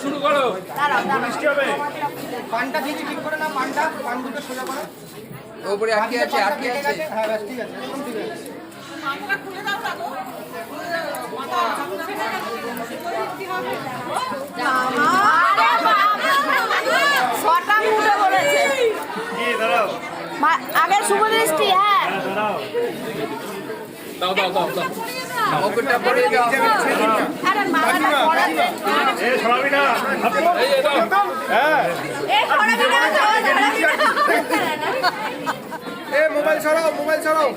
শুরু করো। পানটা দিদি ঠিক করে না, পান দুটো সোজা করো। ওপরে আটকে আছে। হ্যাঁ ব্যাস ঠিক আছে, একদম ঠিক আছে। আগের শুভ দৃষ্টি। হ্যাঁ দাও মুকুটটা পরিয়ে দাও। আরে মাথাটা পড়াতে এই ছড়াবি না। এই দাও। হ্যাঁ এই পড়াবি না এ মোবাইল সরাও।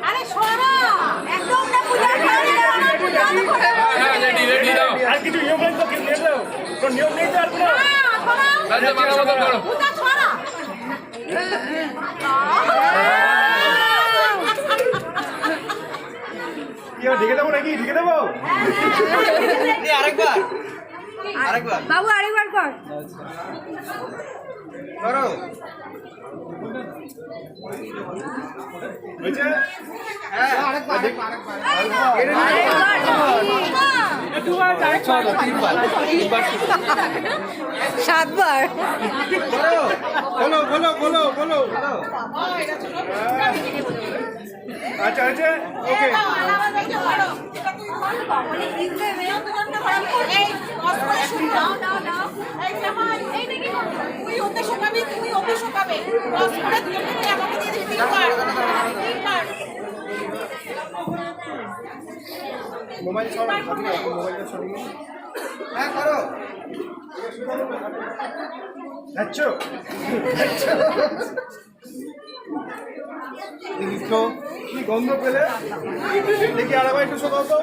আরে সরা একদম না পূজা করে হ্যাঁ রেডি দাও। আর কিছু নিয়ম নেই তো, কিছু নেই তো, কোন নিয়ম নেই তো আর কোনো। রাজা মালা বদল করো। পূজা ছড়া কি আর ঢেকে দেবো নাকি? ঢেকে দেবো? আরেকবার বাবু আরেকবার কর। করো। হয়েছে? হ্যাঁ আরেকবার। সাতবার বলো। আচ্ছা হয়েছে, ওকে। মোবাইল সরাও, মোবাইলটা সরিয়ে। হ্যাঁ করো। যাচ্ছ? তো কি গন্ধ পেলে? দেখি আরেকবার একটু শোনাও তো,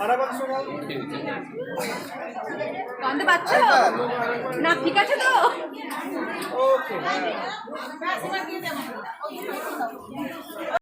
আরেকবার শোনাও। গন্ধ পাচ্ছ না? ঠিক আছে তো? ওকে।